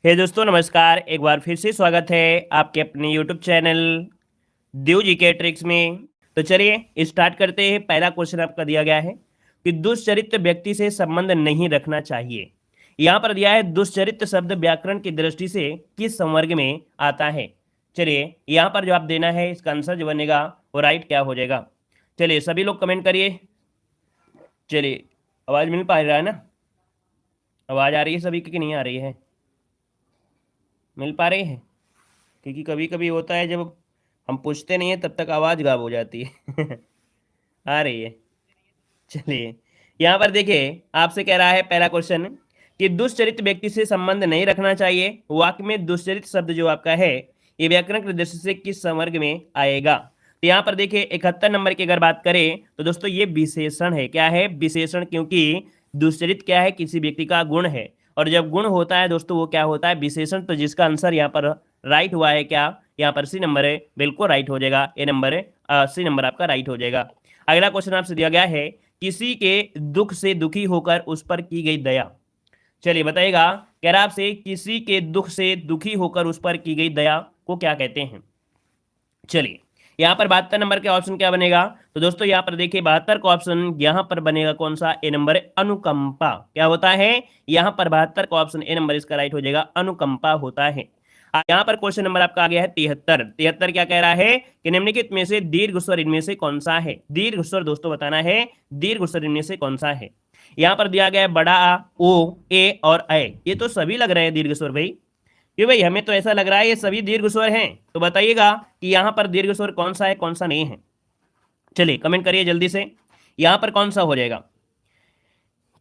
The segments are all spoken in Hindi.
हे दोस्तों नमस्कार। एक बार फिर से स्वागत है आपके अपने यूट्यूब चैनल देव जी के ट्रिक्स में। तो चलिए स्टार्ट करते हैं। पहला क्वेश्चन आपका दिया गया है कि दुष्चरित्र व्यक्ति से संबंध नहीं रखना चाहिए। यहाँ पर दिया है दुष्चरित्र शब्द व्याकरण की दृष्टि से किस संवर्ग में आता है। चलिए यहाँ पर जवाब देना है, इसका आंसर जो बनेगा वो राइट क्या हो जाएगा। चलिए सभी लोग कमेंट करिए। चलिए आवाज़ मिल पा रहा है ना? आवाज़ आ रही है सभी की कि नहीं आ रही है? मिल पा रही है? क्योंकि कभी कभी होता है जब हम पूछते नहीं है तब तक आवाज़ गायब हो जाती है। आ रही है। चलिए यहाँ पर देखिए आपसे कह रहा है पहला क्वेश्चन कि दुष्चरित्र व्यक्ति से संबंध नहीं रखना चाहिए। वाक्य में दुष्चरित्र शब्द जो आपका है ये व्याकरण की दृष्टि से किस संवर्ग में आएगा। तो यहाँ पर देखिए 71 नंबर की अगर बात करें तो दोस्तों ये विशेषण है। क्या है? विशेषण। क्योंकि दुष्चरित्र क्या है? किसी व्यक्ति का गुण है, और जब गुण होता है दोस्तों वो क्या होता है? विशेषण। तो जिसका आंसर यहाँ पर राइट हुआ है क्या? यहाँ पर सी नंबर है, बिल्कुल राइट हो जाएगा। ए नंबर सी नंबर आपका राइट हो जाएगा। अगला क्वेश्चन आपसे दिया गया है किसी के दुख से दुखी होकर उस पर की गई दया। चलिए बताइएगा। कह रहा आपसे किसी के दुख से दुखी होकर उस पर की गई दया को क्या कहते हैं। चलिए यहाँ पर 72 नंबर के ऑप्शन क्या बनेगा। तो दोस्तों यहाँ पर देखिए 72 का ऑप्शन यहाँ पर बनेगा कौन सा? ए नंबर अनुकंपा। क्या होता है यहाँ पर? 72 का ऑप्शन ए नंबर इसका राइट हो जाएगा, अनुकंपा होता है। यहाँ पर क्वेश्चन नंबर आपका आ गया है 73। 73 क्या कह रहा है कि निम्नलिखित में से दीर्घ स्वर इनमें से कौन सा है। दीर्घ स्वर दोस्तों बताना है, दीर्घ स्वर इनमें से कौन सा है। यहाँ पर दिया गया है बड़ा आ, ओ, ए और ऐ। ये तो सभी लग रहे हैं दीर्घ स्वर भाई। क्यों भाई? हमें तो ऐसा लग रहा है ये सभी दीर्घ स्वर हैं। तो बताइएगा कि यहाँ पर दीर्घ स्वर कौन सा है कौन सा नहीं है। चलिए कमेंट करिए जल्दी से, यहाँ पर कौन सा हो जाएगा।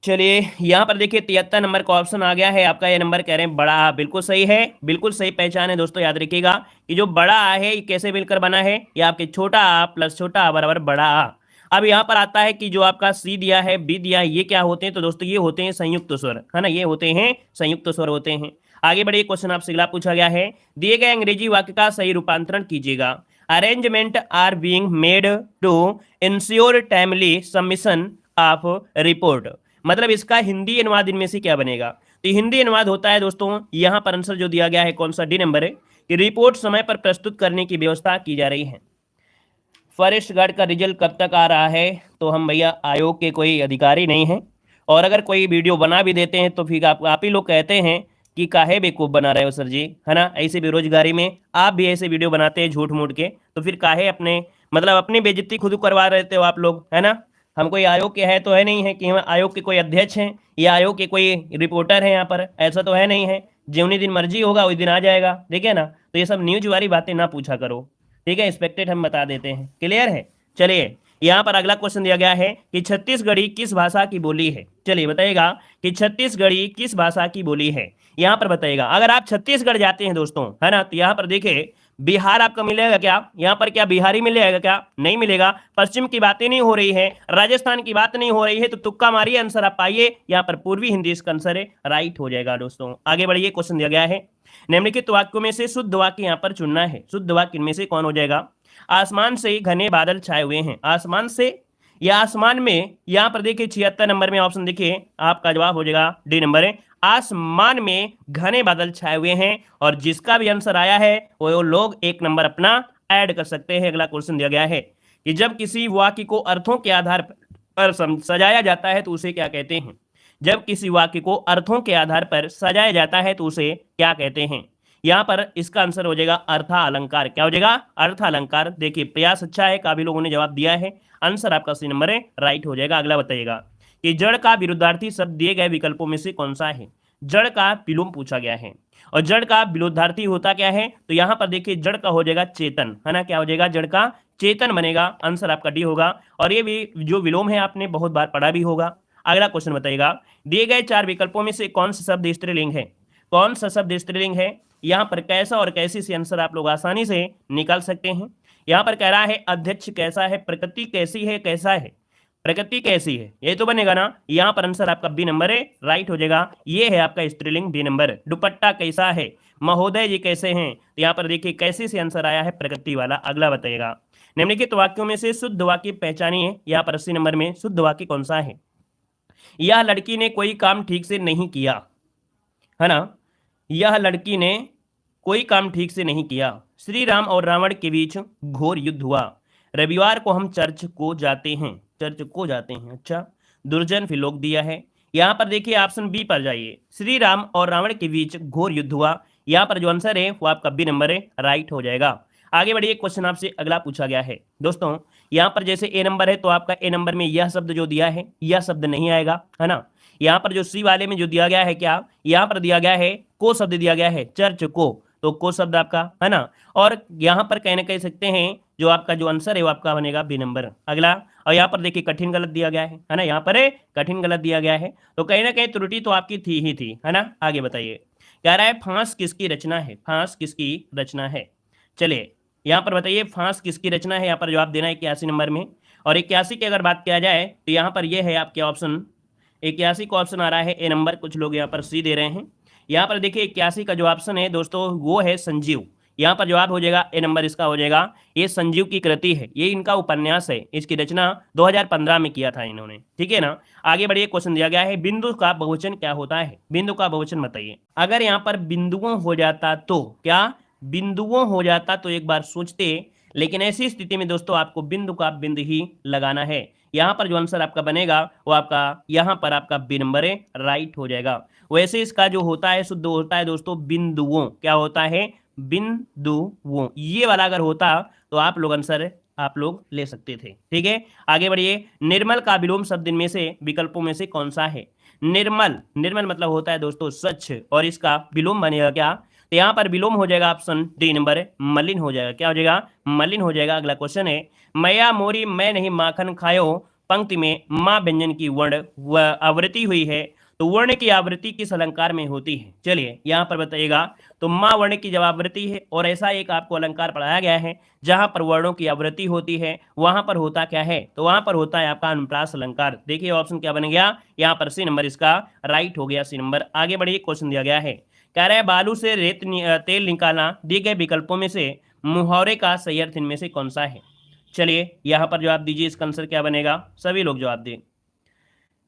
चलिए यहाँ पर देखिए 73 नंबर का ऑप्शन आ गया है आपका। ये नंबर कह रहे हैं बड़ा आ। बिल्कुल सही है, बिल्कुल सही पहचान है दोस्तों। याद रखिएगा कि जो बड़ा आ है ये कैसे मिलकर बना है? ये आपके छोटा आ प्लस छोटा आ बराबर बड़ा आ। अब यहाँ पर आता है कि जो आपका सी दिया है, बी दिया है, ये क्या होते हैं? तो दोस्तों ये होते हैं संयुक्त स्वर, है ना? ये होते हैं संयुक्त स्वर होते हैं। आगे बढ़िए, क्वेश्चन आपसे अगला पूछा गया है दिए गए अंग्रेजी वाक्य का सही रूपांतरण कीजिएगा। Arrangement are being made to ensure timely submission of report. मतलब इसका हिंदी अनुवाद इनमें से क्या बनेगा? तो हिंदी अनुवाद होता है दोस्तों, यहाँ पर आंसर जो दिया गया है कौन सा? डी नंबर है कि रिपोर्ट समय पर प्रस्तुत करने की व्यवस्था की जा रही है। फॉरेस्ट गार्ड का रिजल्ट कब तक आ रहा है? तो हम भैया आयोग के कोई अधिकारी नहीं हैं, और अगर कोई वीडियो बना भी देते हैं तो फिर आप ही लोग कहते हैं कि काहे बेवकूफ़ बना रहे हो सर जी, है ना? ऐसे बेरोजगारी में आप भी ऐसे वीडियो बनाते हैं झूठ मूठ के, तो फिर काहे अपने मतलब अपनी बेइज्जती खुद करवा रहे थे हो आप लोग, है ना? हम कोई आयोग के है तो है नहीं है कि हम आयोग के कोई अध्यक्ष हैं या आयोग के कोई रिपोर्टर हैं यहाँ पर, ऐसा तो है नहीं है। जितनी दिन मर्जी होगा उस दिन आ जाएगा, ठीक है ना? तो ये सब न्यूज वाली बातें ना पूछा करो, ठीक है? एक्सपेक्टेड हम बता देते हैं। क्लियर है? चलिए यहाँ पर अगला क्वेश्चन दिया गया है कि छत्तीसगढ़ी किस भाषा की बोली है। चलिए बताइएगा कि छत्तीसगढ़ी किस भाषा की बोली है। यहाँ पर बताइएगा। अगर आप छत्तीसगढ़ जाते हैं दोस्तों, है ना, तो यहाँ पर देखिए बिहार आपका मिलेगा क्या? यहाँ पर क्या बिहारी मिलेगा क्या? नहीं मिलेगा। पश्चिम की बातें नहीं हो रही है, राजस्थान की बात नहीं हो रही है, तो तुक्का मारिए, आंसर आप पाइए। यहाँ पर पूर्वी हिंदी इसका आंसर है, राइट हो जाएगा दोस्तों। आगे बढ़िए, क्वेश्चन दिया गया है निम्नलिखित वाक्यों में से शुद्ध वाक्य यहाँ पर चुनना है। शुद्ध वाक्य इनमें से कौन हो जाएगा? आसमान से घने बादल छाए हुए हैं। आसमान से या आसमान में? यहाँ पर देखिए 76 नंबर में ऑप्शन देखिए आपका जवाब हो जाएगा डी नंबर है, आसमान में घने बादल छाए हुए हैं। और जिसका भी आंसर आया है वो लोग एक नंबर अपना ऐड कर सकते हैं। अगला क्वेश्चन दिया गया है कि जब किसी वाक्य को अर्थों के आधार पर सजाया जाता है तो उसे क्या कहते हैं। जब किसी वाक्य को अर्थों के आधार पर सजाया जाता है तो उसे क्या कहते हैं। यहाँ पर इसका आंसर हो जाएगा अर्था अलंकार। क्या हो जाएगा? अर्था अलंकार। देखिए प्रयास अच्छा है, काफी लोगों ने जवाब दिया है। आंसर आपका सी नंबर है, राइट हो जाएगा। अगला बताइएगा कि जड़ का विरुद्धार्थी शब्द दिए गए विकल्पों में से कौन सा है। जड़ का विलोम पूछा गया है, और जड़ का विरुद्धार्थी होता क्या है? तो यहाँ पर देखिए जड़ का हो जाएगा चेतन, है ना? क्या हो जाएगा? जड़ का चेतन बनेगा। आंसर आपका डी होगा। और ये भी जो विलोम है आपने बहुत बार पढ़ा भी होगा। अगला क्वेश्चन बताइएगा दिए गए चार विकल्पों में से कौन सा शब्द स्त्रीलिंग है। कौन सा शब्द स्त्रीलिंग है? यहाँ पर कैसा और कैसी से आंसर आप लोग आसानी से निकाल सकते हैं। यहाँ पर कह रहा है अध्यक्ष कैसा है, प्रकृति कैसी है, कैसा है, प्रकृति कैसी है, ये तो बनेगा ना। यहाँ पर आंसर आपका बी नंबर है, राइट हो जाएगा। ये है आपका स्त्रीलिंग बी नंबर। दुपट्टा कैसा है, महोदय जी कैसे हैं, तो यहाँ पर देखिए कैसे से आंसर आया है, प्रकृति वाला। अगला बताइएगा निम्नलिखित वाक्यों में से शुद्ध वाक्य पहचानिए। यहाँ पर 80 नंबर में शुद्ध वाक्य कौन सा है। यह लड़की ने कोई काम ठीक से नहीं किया, है ना? यह लड़की ने कोई काम ठीक से नहीं किया। श्री राम और रावण के बीच घोर युद्ध हुआ। रविवार को हम चर्च को जाते हैं। चर्च को जाते हैं, अच्छा। दुर्जन फिलोक दिया है। यहाँ पर देखिए ऑप्शन बी पर जाइए। श्री राम और रावण के बीच घोर युद्ध हुआ। यहाँ पर जो आंसर है वो आपका बी नंबर है, राइट हो जाएगा। आगे बढ़िए, क्वेश्चन आपसे अगला पूछा गया है दोस्तों। यहाँ पर जैसे ए नंबर है तो आपका ए नंबर में यह शब्द जो दिया है यह शब्द नहीं आएगा, है ना। यहाँ पर जो सी वाले में जो दिया गया है, क्या यहाँ पर दिया गया है को शब्द दिया गया है, चर्च को शब्द आपका, है ना। और यहाँ पर कहना कह सकते हैं जो आपका जो आंसर है वो आपका बनेगा बी नंबर। अगला, और यहाँ पर देखिए कठिन गलत दिया गया है ना। यहाँ पर कठिन गलत दिया गया है, तो कहीं ना कहीं त्रुटि तो आपकी थी ही थी, है ना। आगे बताइए, कह रहा है फांस किसकी रचना है। फांस किसकी रचना है। चलिए यहाँ पर बताइए फांस किसकी रचना है। यहाँ पर जवाब देना है 81 नंबर में। और 81 की अगर बात किया जाए तो यहाँ पर यह है आपके ऑप्शन 81 का ऑप्शन आ रहा है ए नंबर। कुछ लोग यहाँ पर सी दे रहे हैं। यहाँ पर देखिए 81 का जो ऑप्शन है दोस्तों वो है संजीव। यहाँ पर जवाब हो जाएगा ए नंबर, इसका हो जाएगा। ये संजीव की कृति है, ये इनका उपन्यास है। इसकी रचना 2015 में किया था इन्होंने, ठीक है ना। आगे बढ़िए, क्वेश्चन दिया गया है बिंदु का बहुवचन क्या होता है। बिंदु का बहुवचन बताइए। अगर यहाँ पर बिंदुओं हो जाता तो क्या, बिंदुओं हो जाता तो एक बार सोचते, लेकिन ऐसी स्थिति में दोस्तों आपको बिंदु का बिंदु ही लगाना है। यहाँ पर जो आंसर आपका बनेगा वो आपका यहाँ पर आपका बी नंबर है, राइट हो जाएगा। वैसे इसका जो होता है शुद्ध होता है दोस्तों बिंदुओं। क्या होता है, बिंदुओं। ये वाला अगर होता तो आप लोग आंसर आप लोग ले सकते थे, ठीक है। आगे बढ़िए, निर्मल का विलोम शब्द इनमें से विकल्पों में से कौन सा है। निर्मल, निर्मल मतलब होता है दोस्तों स्वच्छ, और इसका विलोम बनेगा क्या, तो यहाँ पर विलोम हो जाएगा ऑप्शन डी नंबर, मलिन हो जाएगा। क्या हो जाएगा, मलिन हो जाएगा। अगला क्वेश्चन है, मैया मोरी मैं नहीं माखन खायो पंक्ति में माँ व्यंजन की वर्ण आवृत्ति हुई है, तो वर्ण की आवृत्ति किस अलंकार में होती है। चलिए यहाँ पर बताइएगा, तो माँ वर्ण की जब आवृत्ति है, और ऐसा एक आपको अलंकार पढ़ाया गया है जहां पर वर्णों की आवृत्ति होती है, वहां पर होता क्या है, तो वहां पर होता है आपका अनुप्रास अलंकार। देखिए ऑप्शन क्या बन गया, यहाँ पर सी नंबर इसका राइट हो गया, सी नंबर। आगे बढ़िए, क्वेश्चन दिया गया है, कह रहा है बालू से तेल निकालना दिए गए विकल्पों में से मुहावरे का सही अर्थ इनमें से कौन सा है। चलिए यहाँ पर जवाब दीजिए, इसका आंसर क्या बनेगा, सभी लोग जवाब दें।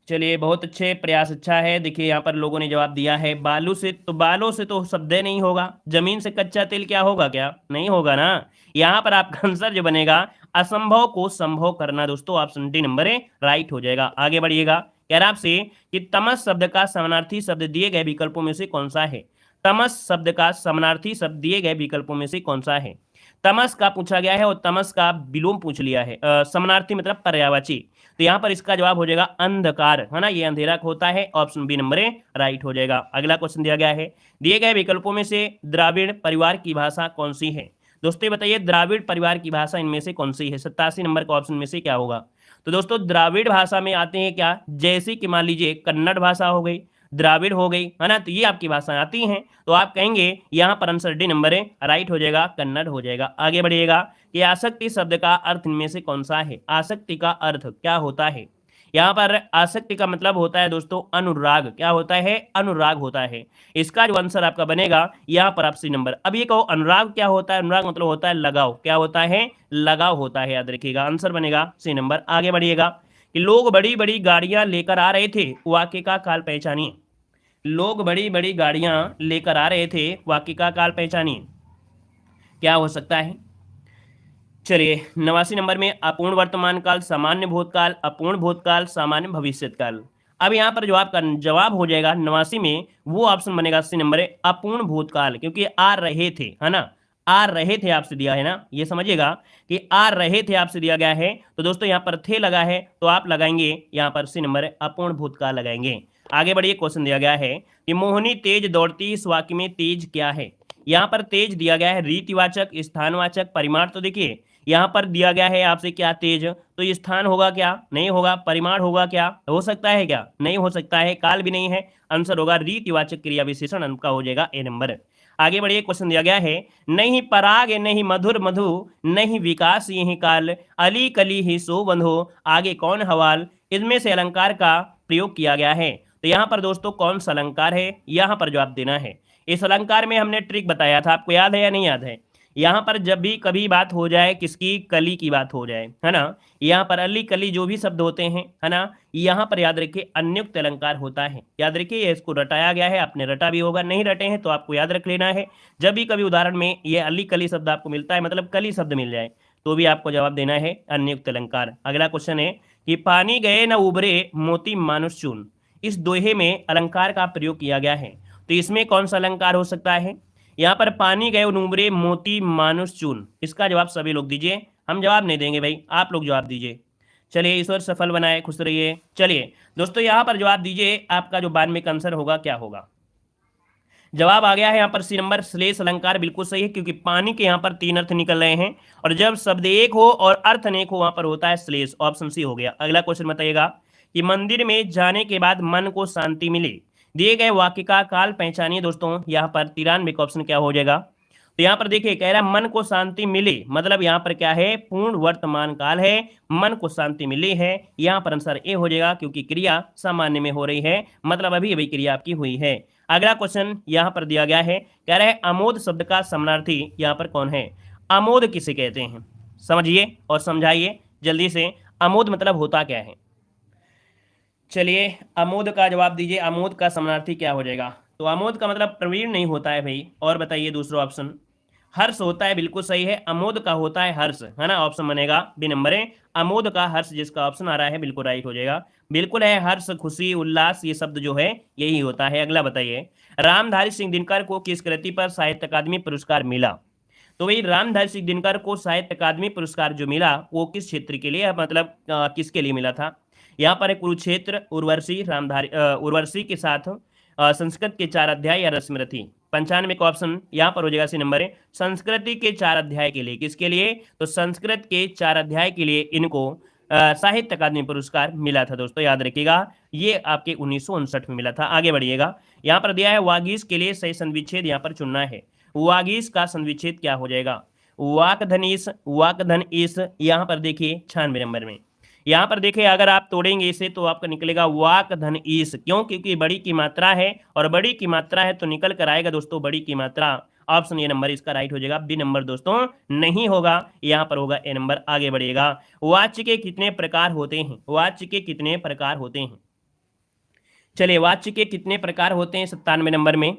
चलिए बहुत अच्छे, प्रयास अच्छा है। देखिए यहाँ पर लोगों ने जवाब दिया है बालू से, तो बालों से तो शब्द नहीं होगा। जमीन से कच्चा तेल क्या होगा, क्या नहीं होगा ना। यहाँ पर आपका आंसर जो बनेगा असंभव को संभव करना, दोस्तों ऑप्शन डी नंबर है, राइट हो जाएगा। आगे बढ़िएगा, कह रहा आपसे कि तमस शब्द का समानार्थी शब्द दिए गए विकल्पों में से कौन सा है। तमस शब्द का समानार्थी शब्द दिए गए विकल्पों में से कौन सा है। तमस का पूछा गया है और तमस का विलोम पूछ लिया है, समानार्थी मतलब पर्यायवाची। तो यहाँ पर इसका जवाब हो जाएगा अंधकार, है ना। ये अंधेरा होता है, ऑप्शन बी नंबर है, राइट हो जाएगा। अगला क्वेश्चन दिया गया है, दिए गए विकल्पों में से द्राविड़ परिवार की भाषा कौन सी है। दोस्तों ये बताइए द्राविड़ परिवार की भाषा इनमें से कौन सी है। 87 नंबर का ऑप्शन में से क्या होगा। तो दोस्तों द्राविड़ भाषा में आते हैं क्या, जैसे कि मान लीजिए कन्नड़ भाषा हो गई, द्राविड़ हो गई, है ना। तो ये आपकी भाषाएं आती हैं, तो आप कहेंगे यहाँ पर आंसर डी नंबर है, राइट हो जाएगा, कन्नड़ हो जाएगा। आगे बढ़िएगा कि आसक्ति शब्द का अर्थ इनमें से कौन सा है। आसक्ति का अर्थ क्या होता है। यहाँ पर आसक्ति का मतलब होता है दोस्तों अनुराग। क्या होता है, अनुराग होता है। इसका जो आंसर आपका बनेगा यहाँ पर आप सी नंबर। अब ये कहो अनुराग क्या होता है, अनुराग मतलब होता है लगाव। क्या होता है, लगाव होता है, याद रखिएगा। आंसर बनेगा सी नंबर। आगे बढ़िएगा कि लोग बड़ी बड़ी गाड़ियां लेकर आ रहे थे, वाक्य का काल पहचानिए। लोग बड़ी बड़ी गाड़ियां लेकर आ रहे थे, वाक्य का काल पहचानिए, क्या हो सकता है। चलिए 89 नंबर में अपूर्ण वर्तमान काल, सामान्य भूतकाल, अपूर्ण भूतकाल, सामान्य भविष्यकाल। अब यहाँ पर जो आपका जवाब हो जाएगा 89 में, वो ऑप्शन बनेगा सी नंबर है, अपूर्ण भूतकाल, क्योंकि आ रहे थे, है ना। आ रहे थे आपसे दिया है ना, ये समझिएगा कि आ रहे थे आपसे दिया गया है, तो दोस्तों यहाँ पर थे लगा है, तो आप लगाएंगे यहाँ पर सी नंबर अपूर्ण भूतकाल लगाएंगे। आगे बढ़िए, क्वेश्चन दिया गया है कि मोहिनी तेज दौड़ती, इस वाक्य में तेज क्या है। यहाँ पर तेज दिया गया है रीतिवाचक, स्थानवाचक, परिमाण। तो देखिए यहाँ पर दिया गया है आपसे क्या तेज, तो ये स्थान होगा क्या, नहीं होगा। परिमाण होगा क्या, हो सकता है क्या, नहीं हो सकता है। काल भी नहीं है, आंसर होगा रीतिवाचक क्रिया विशेषण, उनका हो जाएगा ए नंबर। आगे बढ़िए, क्वेश्चन दिया गया है नहीं पराग नहीं मधुर मधु नहीं विकास यही काल अली कली ही सो बंधो आगे कौन हवाल, इनमें से अलंकार का प्रयोग किया गया है। तो यहाँ पर दोस्तों कौन सा अलंकार है, यहाँ पर जवाब देना है। इस अलंकार में हमने ट्रिक बताया था, आपको याद है या नहीं याद है। यहाँ पर जब भी कभी बात हो जाए किसकी, कली की बात हो जाए, है ना, यहाँ पर अली कली जो भी शब्द होते हैं, है ना, यहाँ पर याद रखिए अन्युक्त अलंकार होता है। याद रखिए ये इसको रटाया गया है, आपने रटा भी होगा, नहीं रटे हैं तो आपको याद रख लेना है। जब भी कभी उदाहरण में ये अली कली शब्द आपको मिलता है, मतलब कली शब्द मिल जाए, तो भी आपको जवाब देना है अन्युक्त अलंकार। अगला क्वेश्चन है कि पानी गए न उबरे मोती मानुष चून, इस दोहे में अलंकार का प्रयोग किया गया है, तो इसमें कौन सा अलंकार हो सकता है। यहाँ पर पानी गए उबरे मोती मानुष चून, इसका जवाब सभी लोग दीजिए, हम जवाब नहीं देंगे भाई, आप लोग जवाब दीजिए। चलिए ईश्वर सफल बनाए, खुश रहिए। चलिए दोस्तों यहाँ पर जवाब दीजिए, आपका जो 92 का आंसर होगा क्या होगा। जवाब आ गया है यहाँ पर सी नंबर, श्लेष अलंकार बिल्कुल सही है, क्योंकि पानी के यहाँ पर 3 अर्थ निकल रहे हैं और जब शब्द एक हो और अर्थ अनेक हो वहां पर होता है श्लेष। ऑप्शन सी हो गया। अगला क्वेश्चन बताइएगा कि मंदिर में जाने के बाद मन को शांति मिले, दिए गए वाक्य का काल पहचानिए। दोस्तों यहाँ पर 93 का ऑप्शन क्या हो जाएगा, तो यहाँ पर देखिए कह रहा है मन को शांति मिले, मतलब यहाँ पर क्या है, पूर्ण वर्तमान काल है, मन को शांति मिली है, यहाँ पर आंसर ए हो जाएगा, क्योंकि क्रिया सामान्य में हो रही है, मतलब अभी अभी क्रिया आपकी हुई है। अगला क्वेश्चन यहाँ पर दिया गया है, कह रहा है अमोद शब्द का समानार्थी यहाँ पर कौन है। अमोद किसे कहते हैं, समझिए और समझाइए जल्दी से, अमोद मतलब होता क्या है। चलिए अमोद का जवाब दीजिए, अमोद का समानार्थी क्या हो जाएगा। तो अमोद का मतलब प्रवीण नहीं होता है भाई। और बताइए दूसरा ऑप्शन, हर्ष होता है, बिल्कुल सही है, अमोद का होता है हर्ष, है ना, ऑप्शन बनेगा बी नंबर है, अमोद का हर्ष, जिसका ऑप्शन आ रहा है बिल्कुल राइट हो जाएगा। बिल्कुल है, हर्ष खुशी उल्लास ये शब्द जो है यही होता है। अगला बताइए, रामधारी सिंह दिनकर को किस कृति पर साहित्य अकादमी पुरस्कार मिला। तो भाई रामधारी सिंह दिनकर को साहित्य अकादमी पुरस्कार जो मिला वो किस क्षेत्र के लिए, मतलब किसके लिए मिला था। यहाँ पर है कुरुक्षेत्र, उर्वशी, रामधारी उर्वशी के साथ संस्कृत के 4 अध्याय या रसमरथी। 95 का ऑप्शन यहाँ पर हो जाएगा सी नंबर है, संस्कृति के 4 अध्याय के लिए, किसके लिए, तो संस्कृत के 4 अध्याय के लिए इनको साहित्य अकादमी पुरस्कार मिला था। दोस्तों याद रखिएगा ये आपके 1959 में मिला था। आगे बढ़िएगा, यहाँ पर दिया है वागीश के लिए सही संविच्छेद यहाँ पर चुनना है। वागीश का संविच्छेद क्या हो जाएगा, वाकधनीस, वाकधन ईस, यहाँ पर देखिए 96 नंबर में। यहाँ पर देखिए अगर आप तोड़ेंगे इसे तो आपका निकलेगा वाक धन ईस, क्यों, क्योंकि बड़ी की मात्रा है और बड़ी की मात्रा है तो निकल कर आएगा दोस्तों बड़ी की मात्रा। ऑप्शन ए नंबर इसका राइट हो जाएगा, बी नंबर दोस्तों नहीं होगा, यहाँ पर होगा ए नंबर। आगे बढ़िएगा, वाच्य के कितने प्रकार होते हैं, वाच्य के कितने प्रकार होते हैं। चलिए वाच्य के कितने प्रकार होते हैं 97 नंबर में।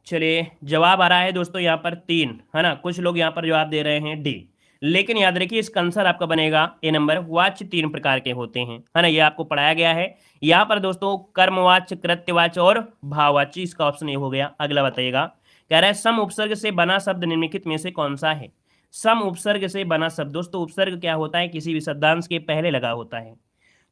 चलिए जवाब आ रहा है दोस्तों यहाँ पर 3, है ना, कुछ लोग यहाँ पर जवाब दे रहे हैं डी, लेकिन याद रखिए इसका आंसर आपका बनेगा ए नंबर, वाच्य 3 प्रकार के होते हैं, है ना, ये आपको पढ़ाया गया है। यहाँ पर दोस्तों कर्मवाच्य, कृत्यवाच्य और भाववाच्य, इसका ऑप्शन ए हो गया। अगला बताइएगा, कह रहा है सम उपसर्ग से बना शब्द निम्नलिखित में से कौन सा है। सम उपसर्ग से बना शब्द, दोस्तों उपसर्ग क्या होता है, किसी भी शब्दांश के पहले लगा होता है।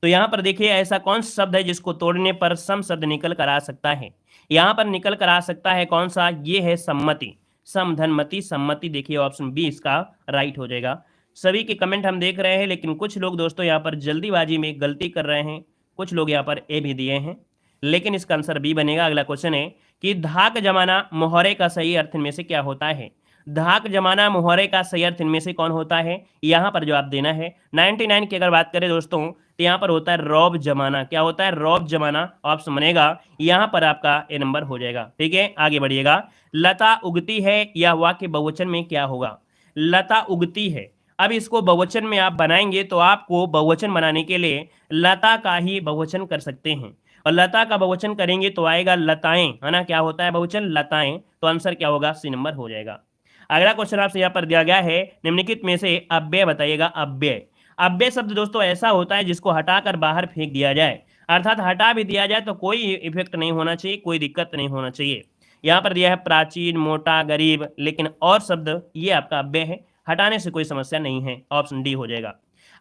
तो यहाँ पर देखिए ऐसा कौन सा शब्द है जिसको तोड़ने पर सम शब्द निकल कर आ सकता है। यहाँ पर निकल कर आ सकता है कौन सा, ये है सम्मति, समधनमति, सम्मति। देखिए ऑप्शन बी इसका राइट हो जाएगा। सभी के कमेंट हम देख रहे हैं, लेकिन कुछ लोग दोस्तों यहाँ पर जल्दीबाजी में गलती कर रहे हैं, कुछ लोग यहाँ पर ए भी दिए हैं, लेकिन इसका आंसर बी बनेगा। अगला क्वेश्चन है कि धाक जमाना मोहरे का सही अर्थ इनमें से क्या होता है। धाक जमाना मोहरे का सही अर्थ इनमें से कौन होता है, यहाँ पर जवाब देना है। 99 की अगर बात करें दोस्तों तो यहाँ पर होता है रौब जमाना। क्या होता है, रौब जमाना, ऑप्शन बनेगा यहाँ पर आपका ए नंबर हो जाएगा। ठीक है आगे बढ़िएगा, लता उगती है यह वाक्य बहुवचन में क्या होगा। लता उगती है, अब इसको बहुवचन में आप बनाएंगे तो आपको बहुवचन बनाने के लिए लता का ही बहुवचन कर सकते हैं, और लता का बहुवचन करेंगे तो आएगा लताएं, है ना, क्या होता है बहुवचन, लताएं। तो आंसर क्या होगा, सी नंबर हो जाएगा। अगला क्वेश्चन आपसे यहाँ पर दिया गया है, निम्नलिखित में से अव्यय बताइएगा। अव्यय, अव्यय शब्द दोस्तों ऐसा होता है जिसको हटाकर बाहर फेंक दिया जाए, अर्थात हटा भी दिया जाए तो कोई इफेक्ट नहीं होना चाहिए, कोई दिक्कत नहीं होना चाहिए। यहाँ पर दिया है प्राचीन, मोटा, गरीब, लेकिन और शब्द ये आपका अव्यय है, हटाने से कोई समस्या नहीं है, ऑप्शन डी हो जाएगा।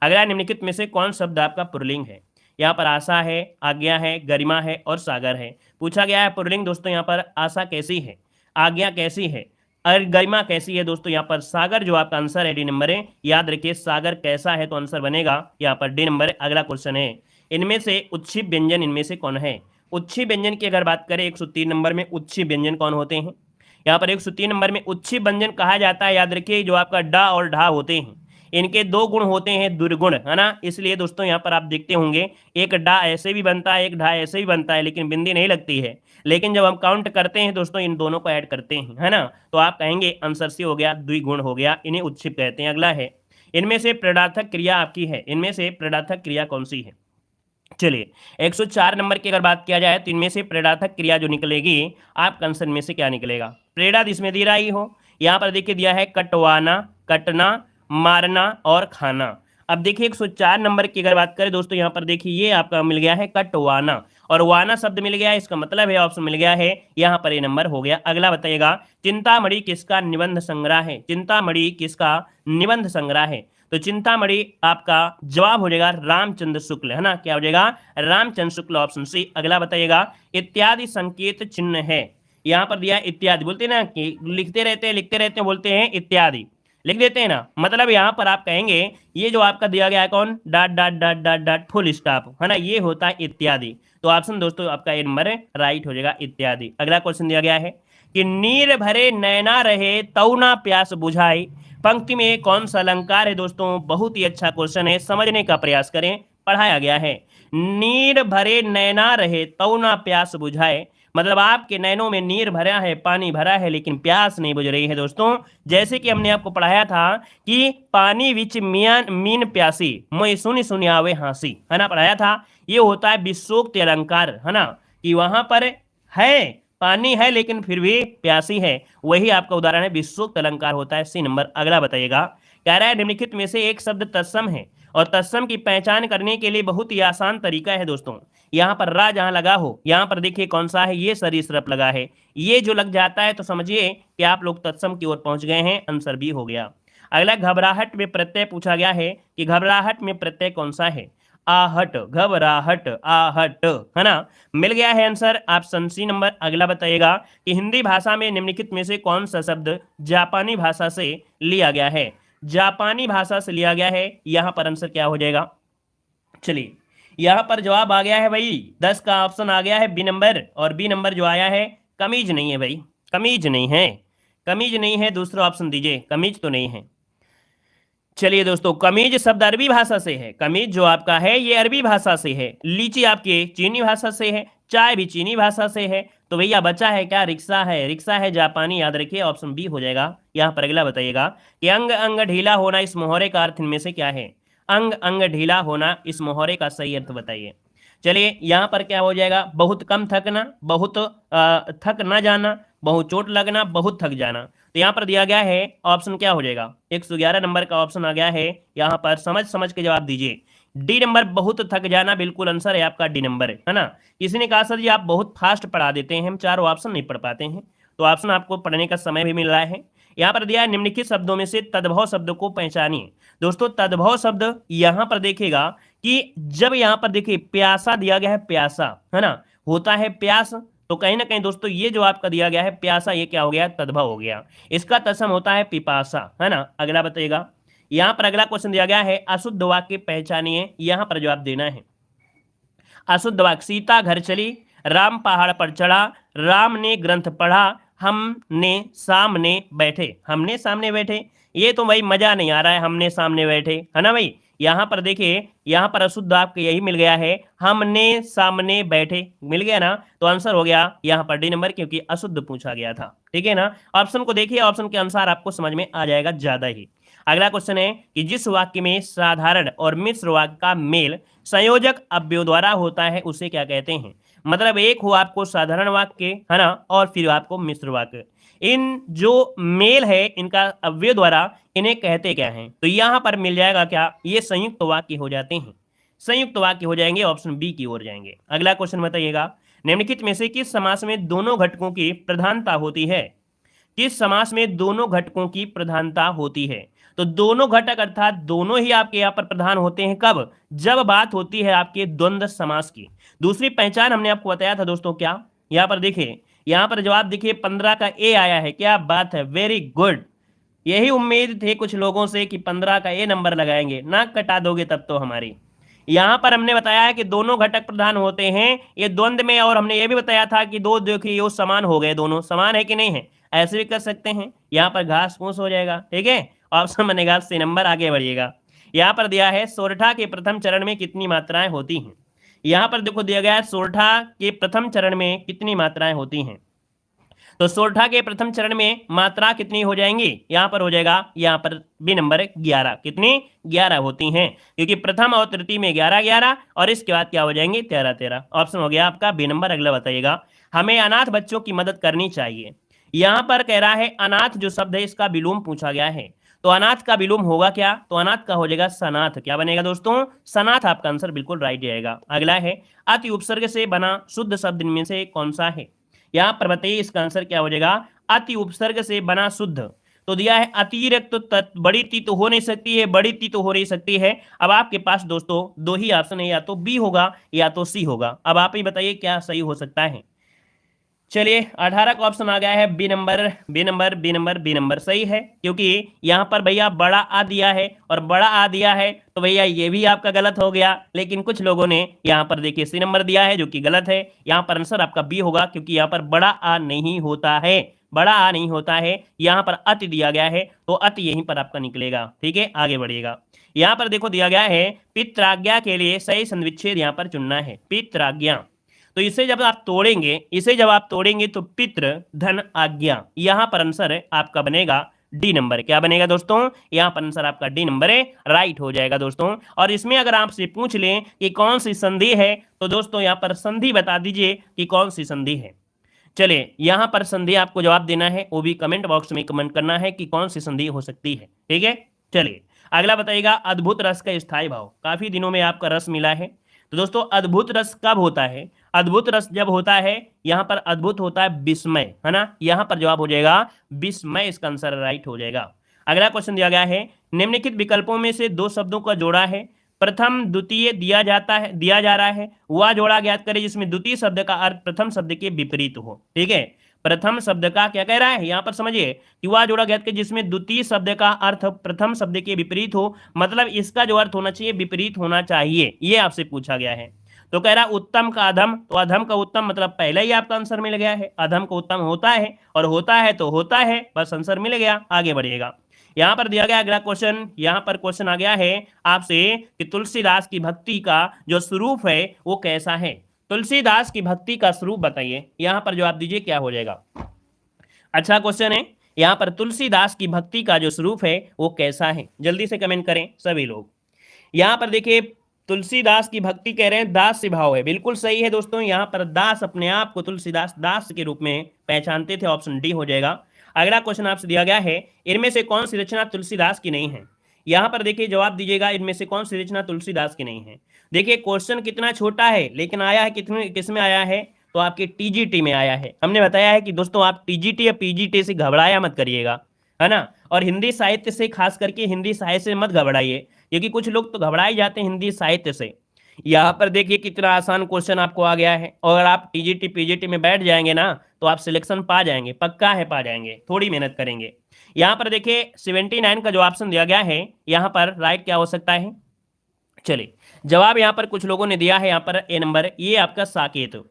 अगला निम्नलिखित में से कौन शब्द आपका पुल्लिंग है। यहाँ पर आशा है, आज्ञा है, गरिमा है और सागर है। पूछा गया है पुल्लिंग दोस्तों, यहाँ पर आशा कैसी है, आज्ञा कैसी है और गरिमा कैसी है दोस्तों, यहाँ पर सागर जो आपका आंसर है डी नंबर है। याद रखिए सागर कैसा है तो आंसर बनेगा यहाँ पर डी नंबर है। अगला क्वेश्चन है, इनमें से उच्छिप व्यंजन इनमें से कौन है। उच्छिप व्यंजन की अगर बात करें 103 नंबर में उच्छिप व्यंजन कौन होते हैं। यहाँ पर 103 नंबर में उच्छिप व्यंजन कहा जाता है, याद रखिए जो आपका डा और ढा होते हैं, इनके दो गुण होते हैं दुर्गुण, है ना। इसलिए दोस्तों यहाँ पर आप देखते होंगे एक डा ऐसे भी बनता है, एक ढा ऐसे भी बनता है, लेकिन बिंदी नहीं लगती है। लेकिन जब हम काउंट करते हैं दोस्तों, इन दोनों को ऐड करते हैं, है ना, तो आप कहेंगे आंसर सी हो गया, द्विगुण हो गया, इन्हें उत्क्षिप्त कहते हैं। अगला है, इनमें से प्रेरणार्थक क्रिया आपकी है, इनमें से प्रेरणार्थक क्रिया कौन सी है। चलिए 104 नंबर की अगर बात किया जाए तो इनमें से प्रेरणार्थक क्रिया जो निकलेगी आपका आंसर में से क्या निकलेगा। प्रेरणा इसमें दे रहा ही हो, यहाँ पर देखिए दिया है कटवाना, कटना, मारना और खाना। अब देखिए 104 नंबर की अगर बात करें दोस्तों, यहाँ पर देखिए ये आपका मिल गया है कटवाना, और वाना शब्द मिल गया है, इसका मतलब है ऑप्शन मिल गया है, यहाँ पर ये नंबर हो गया। अगला बताइएगा, चिंतामणि किसका निबंध संग्रह है। चिंतामणि किसका निबंध संग्रह है। तो चिंतामणि आपका जवाब हो जाएगा रामचंद्र शुक्ल, है ना, क्या हो जाएगा, रामचंद्र शुक्ल, ऑप्शन सी। अगला बताइएगा, इत्यादि संकेत चिन्ह है। यहाँ पर दिया इत्यादि, बोलते हैं ना कि लिखते रहते हैं लिखते रहते हैं, बोलते हैं इत्यादि, लिख देते हैं ना, मतलब यहाँ पर आप कहेंगे ये जो आपका दिया गया है कौन, dot dot dot dot dot full stop, है ना, ये होता है इत्यादि। तो ऑप्शन दोस्तों आपका ये नंबर राइट हो जाएगा, इत्यादि। अगला क्वेश्चन दिया गया है कि नीर भरे नैना रहे तौ ना प्यास बुझाई, पंक्ति में कौन सा अलंकार है दोस्तों। बहुत ही अच्छा क्वेश्चन है, समझने का प्रयास करें। पढ़ाया गया है, नीर भरे नैना रहे तौ ना प्यास बुझाए, मतलब आपके नैनों में नीर भरा है, पानी भरा है, लेकिन प्यास नहीं बुझ रही है दोस्तों। जैसे कि हमने आपको पढ़ाया था कि पानी विच मीन प्यासी मोय सुनी सुनी आवे हांसी, है ना, पढ़ाया था। ये होता है विशोक्त अलंकार, है ना, कि वहां पर है पानी है लेकिन फिर भी प्यासी है, वही आपका उदाहरण है, विशोक्त अलंकार होता है, सी नंबर। अगला बताइएगा, कह रहा है निम्नलिखित में से एक शब्द तत्सम है, और तत्सम की पहचान करने के लिए बहुत ही आसान तरीका है दोस्तों। यहाँ पर रा जहां लगा हो, यहाँ पर देखिए कौन सा है, ये सरीसृप लगा है, ये जो लग जाता है तो समझिए कि आप लोग तत्सम की ओर पहुंच गए हैं, आंसर बी हो गया। अगला, घबराहट में प्रत्यय पूछा गया है कि घबराहट में प्रत्यय कौन सा है। आहट, घबराहट, आहट, है ना, मिल गया है आंसर ऑप्शन सी नंबर। अगला बताइएगा कि हिंदी भाषा में निम्नलिखित में से कौन सा शब्द जापानी भाषा से लिया गया है। जापानी भाषा से लिया गया है, यहां पर आंसर क्या हो जाएगा। चलिए यहां पर जवाब आ गया है भाई, 10 का ऑप्शन आ गया है बी नंबर, और बी नंबर जो आया है कमीज नहीं है भाई, कमीज नहीं है, कमीज नहीं है, दूसरा ऑप्शन दीजिए, कमीज तो नहीं है। चलिए दोस्तों, कमीज शब्द अरबी भाषा से है, कमीज जो आपका है ये अरबी भाषा से है, लीची आपके चीनी भाषा से है, चाय भी चीनी भाषा से है, तो भैया बचा है क्या, रिक्शा है, रिक्शा है जापानी, याद रखिए ऑप्शन बी हो जाएगा। यहाँ पर अगला बताइएगा कि अंग अंग ढीला होना इस मुहावरे का अर्थ इनमें से क्या है। अंग अंग ढीला होना इस मुहावरे का सही अर्थ बताइए। चलिए यहाँ पर क्या हो जाएगा, बहुत कम थकना, बहुत थक न जाना, बहुत चोट लगना, बहुत थक जाना। तो यहाँ पर दिया गया है ऑप्शन क्या हो जाएगा, 111 नंबर का ऑप्शन आ गया है, यहाँ पर समझ समझ के जवाब दीजिए। डी नंबर, बहुत थक जाना, बिल्कुल आंसर है आपका डी नंबर, है ना। किसी ने कहा सर जी आप बहुत फास्ट पढ़ा देते हैं, हम चारों ऑप्शन नहीं पढ़ पाते हैं, तो ऑप्शन आपको पढ़ने का समय भी मिल रहा है। यहाँ पर दिया है निम्नलिखित शब्दों में से तद्भव शब्द को पहचानिए। दोस्तों तद्भव शब्द यहाँ पर देखिएगा कि जब यहाँ पर देखिए प्यासा दिया गया है, प्यासा, है ना, होता है प्यास, तो कहीं ना कहीं दोस्तों ये जो आपका दिया गया है प्यासा, ये क्या हो गया, तद्भव हो गया। इसका तत्सम होता है पिपासा, है ना। अगला बताइएगा, यहाँ पर अगला क्वेश्चन दिया गया है अशुद्ध वाक्य पहचानिए, यहाँ पर जवाब देना है। अशुद्ध वाक्य, सीता घर चली, राम पहाड़ पर चढ़ा, राम ने ग्रंथ पढ़ा, हमने सामने बैठे, हमने सामने बैठे, ये तो भाई मजा नहीं आ रहा है, हमने सामने बैठे, है ना भाई। यहाँ पर देखिए, यहाँ पर अशुद्ध आपको यही मिल गया है, हमने सामने बैठे, मिल गया ना, तो आंसर हो गया यहाँ पर डी नंबर, क्योंकि अशुद्ध पूछा गया था, ठीक है ना। ऑप्शन को देखिए, ऑप्शन के अनुसार आपको समझ में आ जाएगा ज्यादा ही। अगला क्वेश्चन है कि जिस वाक्य में साधारण और मिश्र वाक्य का मेल संयोजक अव्यय द्वारा होता है उसे क्या कहते हैं। मतलब एक हो आपको साधारण वाक्य, है ना, और फिर आपको मिश्र वाक्य, इन जो मेल है इनका अव्यय द्वारा इन्हें कहते क्या हैं। तो यहां पर मिल जाएगा क्या, ये संयुक्त वाक्य हो जाते हैं, संयुक्त वाक्य हो जाएंगे, ऑप्शन बी की ओर जाएंगे। अगला क्वेश्चन बताइएगा, निम्नलिखित में से किस समास में दोनों घटकों की प्रधानता होती है। किस समास में दोनों घटकों की प्रधानता होती है। तो दोनों घटक अर्थात दोनों ही आपके यहाँ पर प्रधान होते हैं, कब, जब बात होती है आपके द्वंद्व समास की। दूसरी पहचान हमने आपको बताया था दोस्तों, क्या, यहाँ पर देखिए, यहाँ पर जवाब देखिए 15 का ए आया है, क्या बात है, वेरी गुड। यही उम्मीद थे कुछ लोगों से कि 15 का ए नंबर लगाएंगे, ना कटा दोगे तब तो हमारी। यहाँ पर हमने बताया है कि दोनों घटक प्रधान होते हैं ये द्वंद्व में, और हमने ये भी बताया था कि दो देखिए ये समान हो गए, दोनों समान है कि नहीं है, ऐसे भी कर सकते हैं। यहाँ पर घास फूस हो जाएगा, ठीक है, ऑप्शन बनेगा सी नंबर, आगे बढ़िएगा। यहाँ पर दिया है सोरठा के प्रथम चरण में कितनी मात्राएं होती हैं। यहाँ पर देखो दिया गया है सोरठा के प्रथम चरण में कितनी मात्राएं होती हैं। तो सोरठा के प्रथम चरण में मात्रा कितनी हो जाएंगी, यहाँ पर हो जाएगा यहाँ पर बी नंबर 11। कितनी, 11 होती हैं, क्योंकि प्रथम और तृतीय में 11 11 और इसके बाद क्या हो जाएंगे 13 13। ऑप्शन हो गया आपका बी नंबर। अगला बताइएगा, हमें अनाथ बच्चों की मदद करनी चाहिए। यहाँ पर कह रहा है अनाथ जो शब्द है इसका विलोम पूछा गया है, तो अनाथ का विलोम होगा क्या, तो अनाथ का हो जाएगा सनाथ। क्या बनेगा दोस्तों, सनाथ। आपका आंसर बिल्कुल राइट जाएगा। अगला है अति उपसर्ग से बना शुद्ध शब्द इनमें से कौन सा है। यहाँ पर बताइए इसका आंसर क्या हो जाएगा, अति उपसर्ग से बना शुद्ध। तो दिया है अतिरिक्त तो बड़ी ती तो हो नहीं सकती है, बड़ी ती तो हो नहीं सकती है। अब आपके पास दोस्तों दो ही ऑप्शन है, या तो बी होगा या तो सी होगा। अब आप ही बताइए क्या सही हो सकता है। चलिए 18 का ऑप्शन आ गया है B number, B number, B number, B number सही है, क्योंकि यहाँ पर भैया बड़ा आ दिया है और बड़ा आ दिया है, तो भैया ये भी आपका गलत हो गया। लेकिन कुछ लोगों ने यहाँ पर देखिए सी नंबर दिया है जो कि गलत है। यहाँ पर आंसर आपका बी होगा, क्योंकि यहाँ पर बड़ा आ नहीं होता है, बड़ा आ नहीं होता है। यहाँ पर अति दिया गया है, तो अति यहीं पर आपका निकलेगा। ठीक है, आगे बढ़िएगा। यहाँ पर देखो दिया गया है पित्राज्ञा के लिए सही संविच्छेद यहाँ पर चुनना है। पित्राज्ञा, तो इसे जब आप तोड़ेंगे, इसे जब आप तोड़ेंगे तो पितृ धन आज्ञा, यहां पर आंसर आपका बनेगा डी नंबर। क्या बनेगा दोस्तों, यहां पर आंसर आपका डी नंबर है, राइट हो जाएगा दोस्तों। और इसमें अगर आपसे पूछ लें कि कौन सी संधि है, तो दोस्तों यहां पर संधि बता दीजिए कि कौन सी संधि है। चलिए यहां पर संधि आपको जवाब देना है, वो भी कमेंट बॉक्स में कमेंट करना है कि कौन सी संधि हो सकती है। ठीक है, चलिए अगला बताइएगा, अद्भुत रस का स्थायी भाव। काफी दिनों में आपका रस मिला है, तो दोस्तों अद्भुत रस कब होता है, अद्भुत रस जब होता है, यहां पर अद्भुत होता है विस्मय, है ना। यहां पर जवाब हो जाएगा विस्मय, इसका आंसर राइट हो जाएगा। अगला क्वेश्चन दिया गया है, निम्नलिखित विकल्पों में से दो शब्दों का जोड़ा है, प्रथम द्वितीय दिया जाता है, दिया जा रहा है, वह जोड़ा ज्ञात करें जिसमें द्वितीय शब्द का अर्थ प्रथम शब्द के विपरीत हो। ठीक है, प्रथम शब्द का क्या कह रहा है, यहां पर समझिए कि वह जोड़ा ज्ञात करें जिसमें द्वितीय शब्द का अर्थ प्रथम शब्द के विपरीत हो, मतलब इसका जो अर्थ होना चाहिए विपरीत होना चाहिए, ये आपसे पूछा गया है। तो कह रहा उत्तम का अधम, तो अधम का उत्तम मतलब पहले ही आपका आंसर मिल गया है, अधम का उत्तम होता है और होता है तो होता है, बस आंसर मिल गया। आगे बढ़िएगा, यहां पर दिया गया अगला क्वेश्चन, यहां पर क्वेश्चन आ गया है आपसे कि तुलसीदास की भक्ति का जो स्वरूप है वो कैसा है। तुलसीदास की भक्ति का स्वरूप बताइए, यहां पर जवाब दीजिए क्या हो जाएगा। अच्छा क्वेश्चन है, यहां पर तुलसीदास की भक्ति का जो स्वरूप है वो कैसा है, जल्दी से कमेंट करें सभी लोग। यहां पर देखिए तुलसीदास की भक्ति कह रहे हैं दास से भाव है, बिल्कुल सही है दोस्तों। यहां पर दास अपने आप को तुलसीदास दास के रूप में पहचानते थे, ऑप्शन डी हो जाएगा। अगला क्वेश्चन आपसे दिया गया है, इनमें से कौन सी रचना तुलसीदास की नहीं है। यहां पर देखिए जवाब दीजिएगा, इनमें से कौन सी रचना तुलसीदास की नहीं है। देखिए क्वेश्चन कितना छोटा है, लेकिन आया है कितने किसमें आया है, तो आपके टीजीटी में आया है। हमने बताया है कि दोस्तों आप टीजीटी या पीजीटी से घबराया मत करिएगा, है ना। और हिंदी साहित्य से, खास करके हिंदी साहित्य से मत घबराइए, क्योंकि कुछ लोग तो घबराए जाते हैं हिंदी साहित्य से। यहाँ पर देखिए कितना आसान क्वेश्चन आपको आ गया है, और अगर आप टीजीटी पीजीटी में बैठ जाएंगे ना तो आप सिलेक्शन पा जाएंगे, पक्का है पा जाएंगे, थोड़ी मेहनत करेंगे। यहाँ पर देखिए 79 का जो ऑप्शन दिया गया है, यहाँ पर राइट क्या हो सकता है। चलिए जवाब यहाँ पर कुछ लोगों ने दिया है, यहाँ पर ए नंबर, ये आपका साकेत।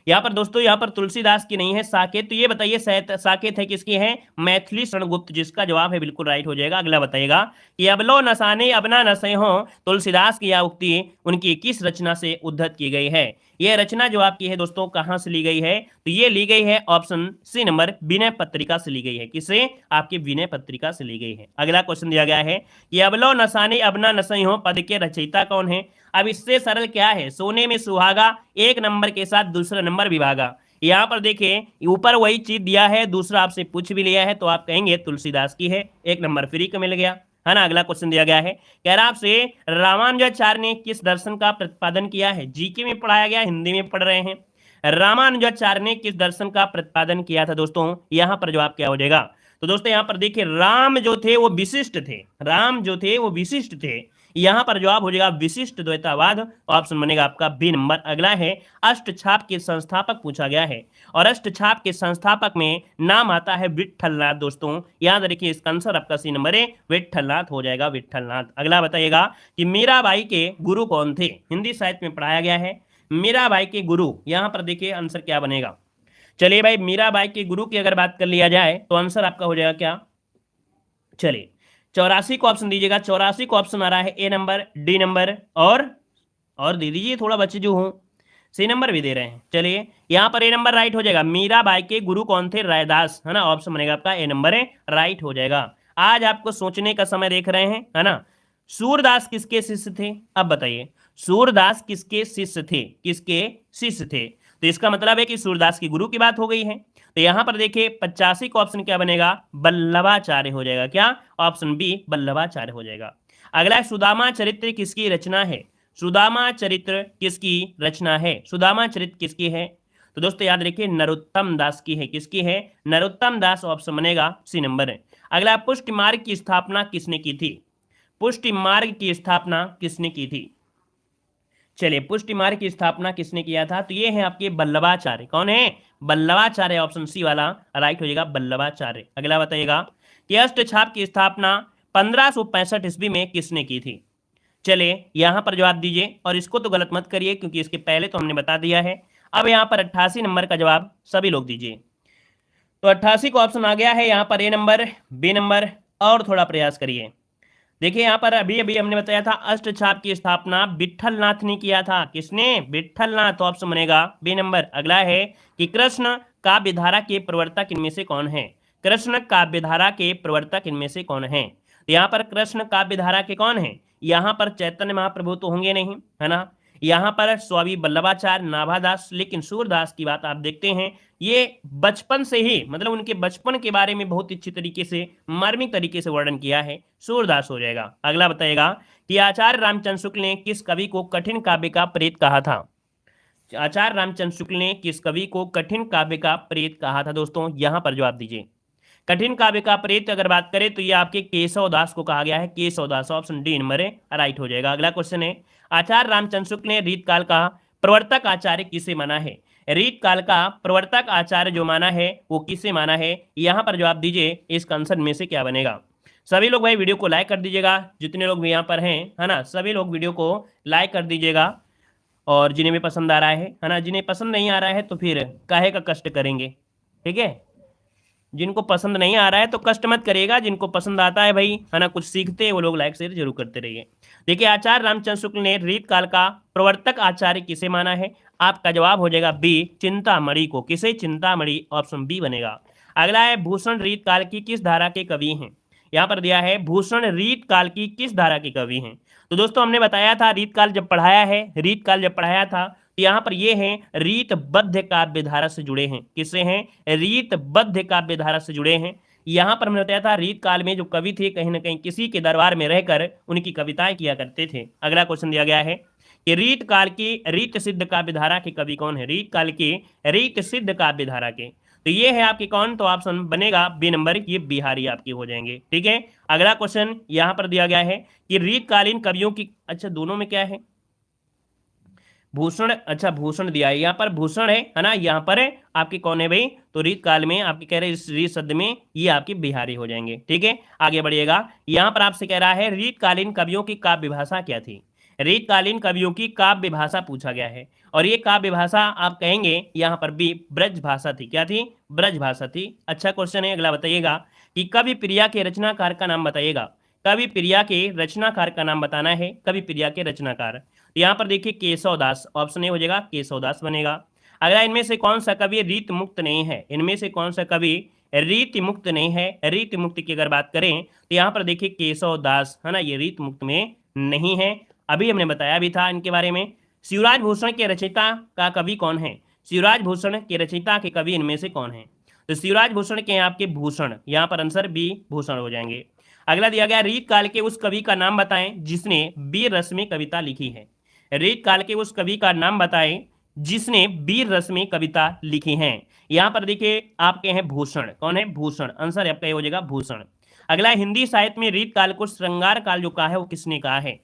यहाँ पर दोस्तों यहाँ पर तुलसीदास की नहीं है साकेत, तो ये बताइए साकेत है किसकी है, मैथिली शरणगुप्त, जिसका जवाब है बिल्कुल राइट हो जाएगा। अगला बताइएगा कि अबलो नसाने अबना नसे हो, तुलसीदास की यह उक्ति उनकी किस रचना से उद्धत की गई है। यह रचना जो आपकी है दोस्तों कहां से ली गई है, तो ये ली गई है option C number Vinay Patrika से ली गई है। किससे, आपकी विनय पत्रिका से ली गई है। अगला क्वेश्चन दिया गया है कि अबलो नसाने अबना नसई हो पद के रचयिता कौन है। अब इससे सरल क्या है, सोने में सुहागा, एक नंबर के साथ दूसरा नंबर विभागा। यहाँ पर देखिए ऊपर वही चीज दिया है, दूसरा आपसे पूछ भी लिया है, तो आप कहेंगे तुलसीदास की है, एक नंबर फ्री का मिल गया, है ना। अगला क्वेश्चन दिया गया है, कह रहा आपसे रामानुजाचार्य ने किस दर्शन का प्रतिपादन किया है। जीके में पढ़ाया गया, हिंदी में पढ़ रहे हैं। रामानुजाचार्य ने किस दर्शन का प्रतिपादन किया था दोस्तों, यहाँ पर जवाब क्या हो जाएगा। तो दोस्तों यहाँ पर देखिए राम जो थे वो विशिष्ट थे, राम जो थे वो विशिष्ट थे, यहां पर जवाब हो जाएगा विशिष्ट द्वैतावाद, ऑप्शन बनेगा आपका बी नंबर। अगला है अष्टछाप के संस्थापक पूछा गया है, और अष्टछाप के संस्थापक में नाम आता है विट्ठलनाथ दोस्तों। याद रखिए इसका आंसर आपका सी नंबर है, विट्ठलनाथ हो जाएगा, विट्ठलनाथ। अगला बताइएगा कि मीराबाई के गुरु कौन थे, हिंदी साहित्य में पढ़ाया गया है। मीराबाई के गुरु, यहां पर देखिए आंसर क्या बनेगा। चलिए भाई मीराबाई के गुरु की अगर बात कर लिया जाए तो आंसर आपका हो जाएगा क्या, चलिए 84 को ऑप्शन दीजिएगा। 84 को ऑप्शन आ रहा है ए नंबर, डी नंबर और दे दीजिए, थोड़ा बच्चे जो हूं सी नंबर भी दे रहे हैं। चलिए यहाँ पर ए नंबर राइट हो जाएगा। मीराबाई के गुरु कौन थे? रैदास, है ना। ऑप्शन बनेगा आपका ए नंबर है, राइट हो जाएगा। आज आपको सोचने का समय देख रहे हैं, है ना। सूरदास किसके शिष्य थे? अब बताइए, सूरदास किसके शिष्य थे? किसके शिष्य थे? तो इसका मतलब है कि सूरदास की गुरु की बात हो गई है। तो यहां पर देखिए 85 का ऑप्शन क्या बनेगा? बल्लभाचार्य हो जाएगा। क्या? ऑप्शन बी बल्लभाचार्य हो जाएगा। अगला है, सुदामा चरित्र किसकी रचना है? सुदामा चरित्र किसकी रचना है? सुदामा चरित्र किसकी है? तो दोस्तों याद रखिए नरोत्तम दास की है। किसकी है? नरोत्तम दास, ऑप्शन बनेगा सी नंबर है। अगला, पुष्टि मार्ग की स्थापना किसने की थी? पुष्टि मार्ग की स्थापना किसने की थी? चलिए, पुष्टि मार्ग की स्थापना किसने किया था? तो ये है आपके बल्लभाचार्य। कौन है? बल्लभाचार्य, ऑप्शन सी वाला राइट हो जाएगा, बल्लभाचार्य। अगला बताइएगा कि अष्टछाप की स्थापना 1565 ईस्वी में किसने की थी? चलिए यहां पर जवाब दीजिए, और इसको तो गलत मत करिए क्योंकि इसके पहले तो हमने बता दिया है। अब यहां पर 88 नंबर का जवाब सभी लोग दीजिए। तो 88 को ऑप्शन आ गया है यहां पर ए नंबर, बी नंबर, और थोड़ा प्रयास करिए। देखिए यहां पर अभी अभी हमने बताया था अष्टछाप की स्थापना विट्ठल नाथ ने किया था। किसने? विट्ठल नाथ, तो ऑप्शन बनेगा बी नंबर। अगला है कि कृष्ण काव्यधारा के प्रवर्तक इनमें से कौन है? कृष्ण काव्यधारा के प्रवर्तक इनमें से कौन है? तो यहाँ पर कृष्ण काव्यधारा के कौन है? यहाँ पर चैतन्य महाप्रभु तो होंगे नहीं, है ना। यहाँ पर स्वामी वल्लभाचार्य, नाभादास, लेकिन सूरदास की बात आप देखते हैं, ये बचपन से ही, मतलब उनके बचपन के बारे में बहुत अच्छी तरीके से, मार्मिक तरीके से वर्णन किया है, सूरदास हो जाएगा। अगला बताइएगा कि आचार्य रामचंद्र शुक्ल ने किस कवि को कठिन काव्य का प्रेत कहा था? आचार्य रामचंद्र शुक्ल ने किस कवि को कठिन काव्य का प्रेत कहा था? दोस्तों यहां पर जवाब दीजिए। कठिन काव्य का प्रेत अगर बात करें तो ये आपके केशव दास को कहा गया है। केशव दास, ऑप्शन डी नंबर है, राइट हो जाएगा। अगला क्वेश्चन है, आचार्य रामचंद्र शुक्ल ने रीत काल का प्रवर्तक आचार्य किसे माना है? रीत काल का प्रवर्तक आचार्य जो माना है वो किसे माना है? यहां पर जवाब दीजिए, इसका आंसर में से क्या बनेगा? सभी लोग भाई वीडियो को लाइक कर दीजिएगा, जितने लोग भी यहाँ पर हैं, है ना, सभी लोग वीडियो को लाइक कर दीजिएगा। और जिन्हें भी पसंद आ रहा है ना, जिन्हें पसंद नहीं आ रहा है तो फिर काहे का कष्ट करेंगे, ठीक है। जिनको पसंद नहीं आ रहा है तो कष्ट मत करिएगा, जिनको पसंद आता है भाई, है ना, कुछ सीखते हैं, वो लोग लाइक शेयर जरूर करते रहिए। देखिए आचार्य रामचंद्र शुक्ल ने रीत काल का प्रवर्तक आचार्य किसे माना है? आपका जवाब हो जाएगा बी, चिंतामणि को। किसे? चिंतामणि, ऑप्शन बी बनेगा। अगला है, भूषण रीत काल की किस धारा के कवि हैं? यहाँ पर दिया है भूषण रीत काल की किस धारा के कवि हैं। तो दोस्तों हमने बताया था रीत काल जब पढ़ाया है, रीत काल जब पढ़ाया था, तो यहाँ पर ये हैं रीतबद्ध काव्य धारा से जुड़े हैं। किससे हैं? रीतबद्ध काव्य धारा से जुड़े हैं। यहाँ पर हमने बताया था रीत काल में जो कवि थे कहीं ना कहीं किसी के दरबार में रहकर उनकी कविताएं किया करते थे। अगला क्वेश्चन दिया गया है कि रीत काल की रीत सिद्ध काव्य धारा के कवि कौन है? रीत काल की रीत सिद्ध काव्य धारा के, तो ये है आपके कौन? तो ऑप्शन बनेगा बी नंबर, ये बिहारी आपके हो जाएंगे, ठीक है। अगला क्वेश्चन यहाँ पर दिया गया है कि रीतकालीन कवियों की, अच्छा दोनों में क्या है? भूषण, अच्छा भूषण दिया है, यहाँ पर भूषण है ना, यहाँ पर आपके कौन है भाई? तो रीत काल में आपके कह रहे हैं इस रीत शब्द में ये आपके बिहारी हो जाएंगे, ठीक है। आगे बढ़िएगा, यहाँ पर आपसे कह रहा है रीतकालीन कवियों की काव्य भाषा क्या थी? रीतकालीन कवियों की काव्य भाषा पूछा गया है, और ये काव्य भाषा आप कहेंगे यहाँ पर भी ब्रज भाषा थी। क्या थी? ब्रज भाषा थी। अच्छा क्वेश्चन है, अगला बताइएगा कि कवि प्रिया के रचनाकार का नाम बताइएगा। कवि प्रिया के रचनाकार का नाम बताना है, कवि प्रिया के रचनाकार। यहाँ पर देखिए केशव दास, ऑप्शन ए हो जाएगा, केशव दास बनेगा। अगला, इनमें से कौन सा कवि रीत मुक्त नहीं है? इनमें से कौन सा कवि रीत मुक्त नहीं है? रीत मुक्त की अगर बात करें तो यहाँ पर देखिए केशव दास, है ना, ये रीत मुक्त में नहीं है। अभी हमने बताया भी था इनके बारे में। शिवराज भूषण के रचयिता का कवि कौन है? शिवराज भूषण के रचयिता के कवि इनमें से कौन है? तो शिवराज भूषण के आपके भूषण, यहाँ पर आंसर बी भूषण हो जाएंगे। अगला दिया गया, रीत काल के उस कवि का नाम बताएं जिसने वीर रस में कविता लिखी है। रीत काल के उस कवि का नाम बताएं जिसने वीर रस में कविता लिखी है। यहाँ पर देखिए आपके हैं भूषण, कौन है? भूषण, आंसर आपका हो जाएगा भूषण। अगला, हिंदी साहित्य में रीत काल को श्रृंगार काल जो कहा है वो किसने कहा है?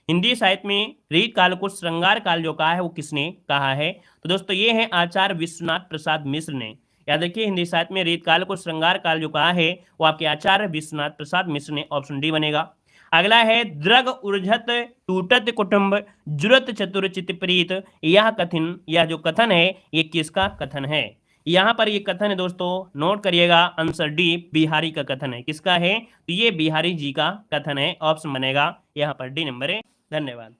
हिंदी साहित्य में रीत काल को श्रृंगार काल जो कहा है वो किसने कहा है? तो दोस्तों ये है आचार्य विश्वनाथ प्रसाद मिश्र ने। याद रखिए हिंदी साहित्य में रीत काल को श्रृंगार काल जो कहा है वो आपके आचार्य विश्वनाथ प्रसाद मिश्र ने, ऑप्शन डी बनेगा। अगला है, द्रग उर्झत टूटत कुटुंब जुरत चतुर चित प्रीत, यह कथन, यह जो कथन है ये किसका कथन है? यहाँ पर ये कथन है दोस्तों, नोट करिएगा, आंसर डी बिहारी का कथन है। किसका है? तो ये बिहारी जी का कथन है, ऑप्शन बनेगा यहाँ पर डी नंबर है। धन्यवाद।